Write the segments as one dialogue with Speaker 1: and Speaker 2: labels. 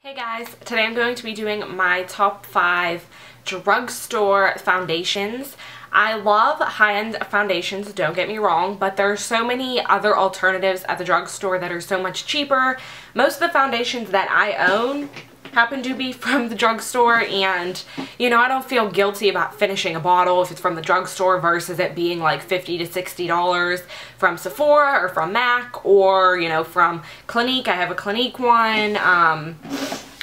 Speaker 1: Hey guys, today I'm going to be doing my top 5 drugstore foundations. I love high-end foundations, don't get me wrong, but there are so many other alternatives at the drugstore that are so much cheaper. Most of the foundations that I own happen to be from the drugstore, and you know, I don't feel guilty about finishing a bottle if it's from the drugstore versus it being like $50 to $60 from Sephora or from MAC or, you know, from Clinique. I have a Clinique one.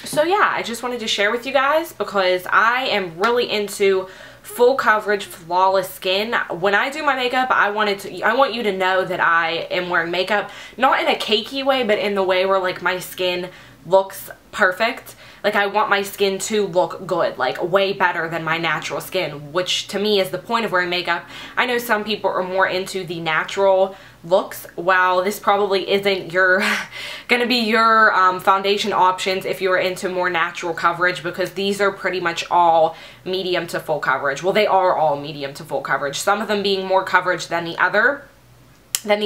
Speaker 1: So yeah, I just wanted to share with you guys because I am really into full coverage, flawless skin. When I do my makeup, I want you to know that I am wearing makeup, not in a cakey way, but in the way where like my skin looks perfect. Like, I want my skin to look good, like way better than my natural skin, which to me is the point of wearing makeup. I know some people are more into the natural looks. While this probably isn't gonna be your foundation options if you're into more natural coverage, because these are pretty much all medium to full coverage. Well, they are all medium to full coverage, some of them being more coverage than the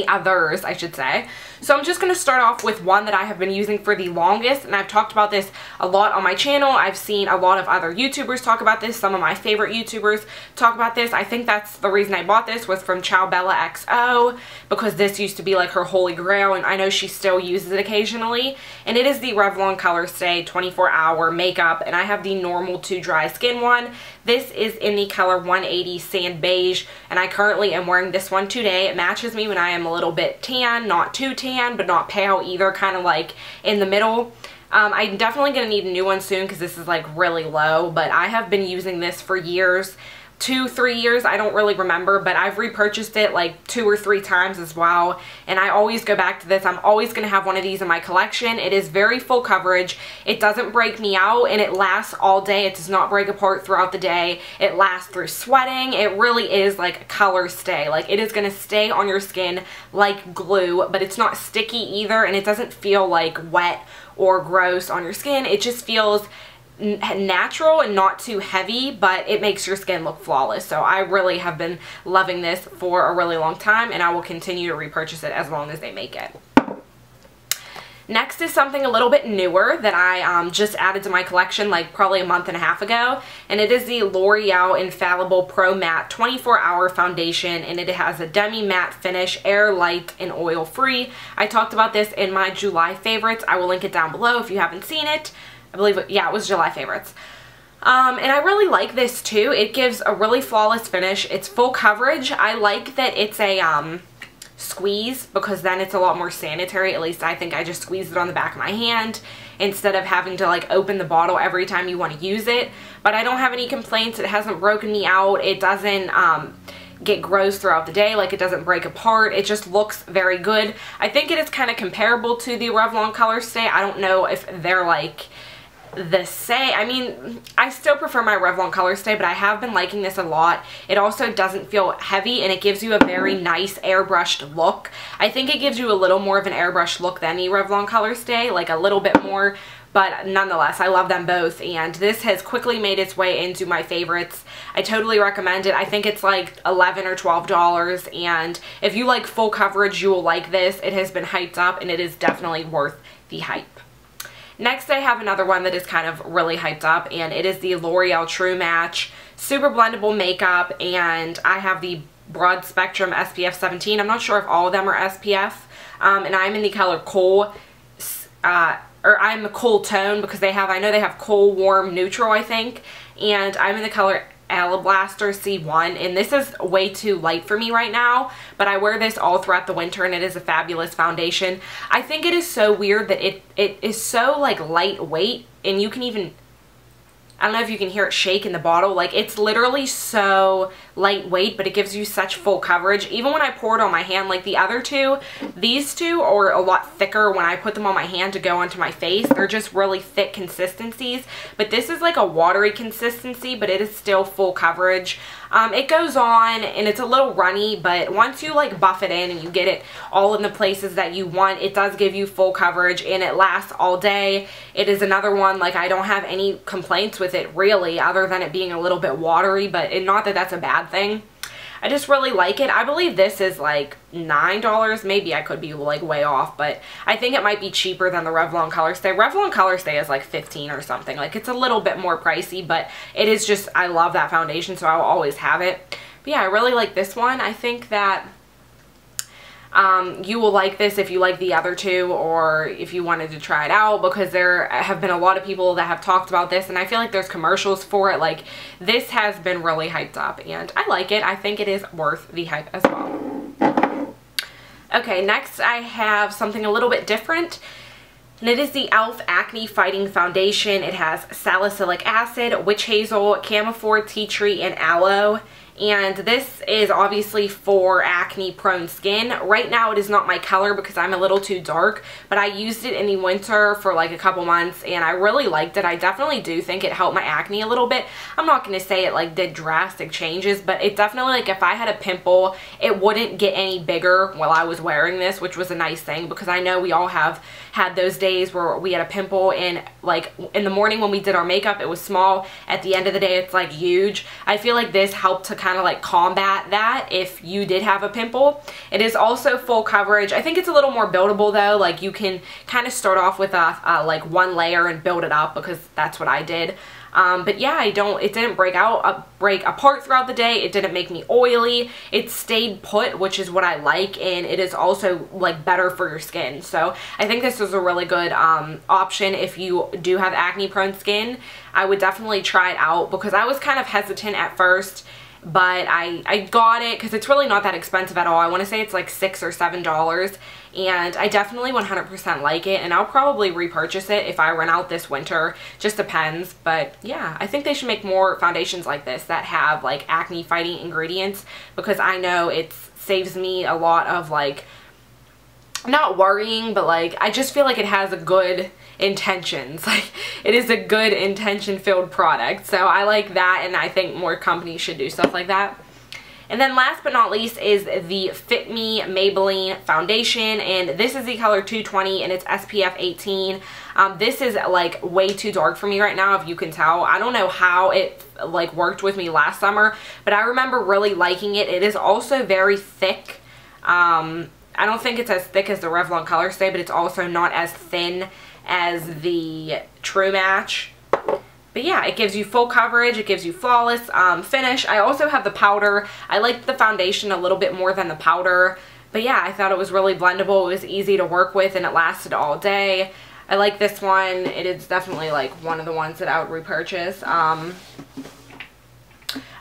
Speaker 1: others, I should say. So I'm just going to start off with one that I have been using for the longest, and I've talked about this a lot on my channel. I've seen a lot of other YouTubers talk about this. Some of my favorite YouTubers talk about this. I think that's the reason I bought this, was from Bella XO, because this used to be like her holy grail, and I know she still uses it occasionally. And it is the Revlon Color Stay 24-hour makeup, and I have the normal to dry skin one. This is in the color 180 Sand Beige, and I currently am wearing this one today. It matches me when I am a little bit tan, not too tan, but not pale either, kind of like in the middle. I'm definitely going to need a new one soon because this is like really low, but I have been using this for years. 2-3 years, I don't really remember, but I've repurchased it like 2 or 3 times as well, and I always go back to this. I'm always going to have one of these in my collection. It is very full coverage, it doesn't break me out, and it lasts all day. It does not break apart throughout the day. It lasts through sweating. It really is like a color stay. Like, it is going to stay on your skin like glue, but it's not sticky either, and it doesn't feel like wet or gross on your skin. It just feels natural and not too heavy, but it makes your skin look flawless. So I really have been loving this for a really long time, and I will continue to repurchase it as long as they make it. Next is something a little bit newer that I just added to my collection like probably a month and a half ago, and it is the L'Oreal Infallible Pro Matte 24-hour foundation, and it has a demi matte finish, air light and oil free. I talked about this in my July favorites. I will link it down below if you haven't seen it. I believe it, yeah, it was July favorites. And I really like this too. It gives a really flawless finish. It's full coverage. I like that it's a squeeze, because then it's a lot more sanitary. At least I think. I just squeeze it on the back of my hand instead of having to like open the bottle every time you want to use it. But I don't have any complaints. It hasn't broken me out. It doesn't get gross throughout the day. Like, it doesn't break apart. It just looks very good. I think it is kind of comparable to the Revlon Color Stay. I don't know if they're like the same. I mean, I still prefer my Revlon Color Stay, but I have been liking this a lot. It also doesn't feel heavy, and it gives you a very nice airbrushed look. I think it gives you a little more of an airbrushed look than the Revlon Color Stay, like a little bit more, but nonetheless, I love them both, and this has quickly made its way into my favorites. I totally recommend it. I think it's like $11 or $12, and if you like full coverage, you will like this. It has been hyped up, and it is definitely worth the hype. Next, I have another one that is kind of really hyped up, and it is the L'Oreal True Match Super Blendable Makeup, and I have the Broad Spectrum SPF 17. I'm not sure if all of them are SPF, and I'm in the color Cool, or I'm a Cool Tone, because I know they have Cool, Warm, Neutral, I think, and I'm in the color Alablaster C1, and this is way too light for me right now, but I wear this all throughout the winter, and it is a fabulous foundation. I think it is so weird that it is so like lightweight, and you can even, I don't know if you can hear it shake in the bottle. Like, it's literally so lightweight, but it gives you such full coverage. Even when I pour it on my hand, like the other two, these two are a lot thicker when I put them on my hand to go onto my face. They're just really thick consistencies, but this is like a watery consistency, but it is still full coverage. It goes on, and it's a little runny, but once you like buff it in and you get it all in the places that you want, it does give you full coverage, and it lasts all day. It is another one, like, I don't have any complaints with it really, other than it being a little bit watery, but not that that's a bad thing. I just really like it. I believe this is like $9. Maybe I could be like way off, but I think it might be cheaper than the Revlon Color Stay. Revlon Color Stay is like 15 or something. Like, it's a little bit more pricey, but it is just, I love that foundation, so I will always have it. But yeah, I really like this one. I think that you will like this if you like the other two, or if you wanted to try it out, because there have been a lot of people that have talked about this, and I feel like there's commercials for it. Like, this has been really hyped up, and I like it. I think it is worth the hype as well. Okay, next I have something a little bit different, and it is the e.l.f. Acne Fighting Foundation. It has salicylic acid, witch hazel, camphor, tea tree, and aloe. And this is obviously for acne prone skin. Right now it is not my color because I'm a little too dark, but I used it in the winter for like a couple months and I really liked it. I definitely do think it helped my acne a little bit. I'm not going to say it like did drastic changes, but it definitely, like, if I had a pimple, it wouldn't get any bigger while I was wearing this, which was a nice thing, because I know we all have had those days where we had a pimple and like in the morning when we did our makeup it was small, at the end of the day it's like huge. I feel like this helped to kind of like combat that if you did have a pimple. It is also full coverage. I think it's a little more buildable though. Like, you can kind of start off with a like one layer and build it up, because that's what I did. But yeah, it didn't break apart throughout the day. It didn't make me oily. It stayed put, which is what I like, and it is also like better for your skin. So I think this is a really good option if you do have acne prone skin. I would definitely try it out, because I was kind of hesitant at first, but I got it because it's really not that expensive at all. I want to say it's like $6 or $7, and I definitely 100% like it, and I'll probably repurchase it if I run out this winter. Just depends. But yeah, I think they should make more foundations like this that have like acne fighting ingredients, because I know it saves me a lot of like, not worrying, but like, I just feel like it has a good intentions. Like, it is a good intention filled product, so I like that, and I think more companies should do stuff like that. And then last but not least is the Fit Me Maybelline foundation, and this is the color 220 and it's SPF 18. This is like way too dark for me right now, if you can tell. I don't know how it like worked with me last summer, but I remember really liking it. It is also very thick. I don't think it's as thick as the Revlon Color Stay, but it's also not as thin as the True Match. But yeah, it gives you full coverage, it gives you flawless finish. I also have the powder. I liked the foundation a little bit more than the powder. But yeah, I thought it was really blendable, it was easy to work with, and it lasted all day. I like this one. It is definitely like one of the ones that I would repurchase.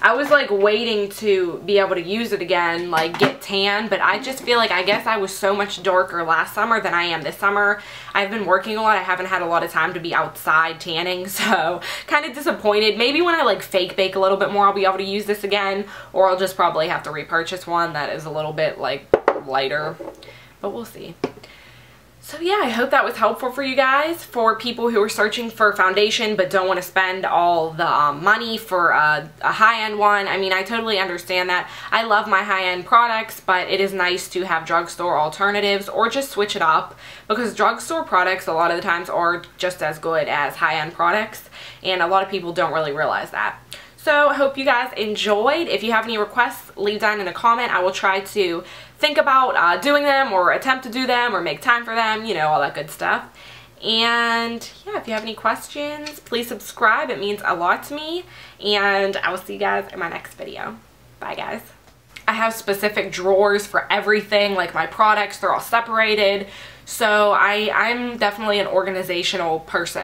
Speaker 1: I was like waiting to be able to use it again, like get tan, but I just feel like, I guess I was so much darker last summer than I am this summer. I've been working a lot. I haven't had a lot of time to be outside tanning, so kind of disappointed. Maybe when I like fake bake a little bit more, I'll be able to use this again, or I'll just probably have to repurchase one that is a little bit like lighter, but we'll see. So yeah, I hope that was helpful for you guys, for people who are searching for foundation but don't want to spend all the money for a high-end one. I mean, I totally understand that. I love my high-end products, but it is nice to have drugstore alternatives, or just switch it up, because drugstore products a lot of the times are just as good as high-end products, and a lot of people don't really realize that. So I hope you guys enjoyed. If you have any requests, leave down in a comment. I will try to think about doing them, or attempt to do them, or make time for them, you know, all that good stuff. And yeah, if you have any questions, please subscribe. It means a lot to me. And I will see you guys in my next video. Bye, guys. I have specific drawers for everything, like my products, they're all separated. So I'm definitely an organizational person.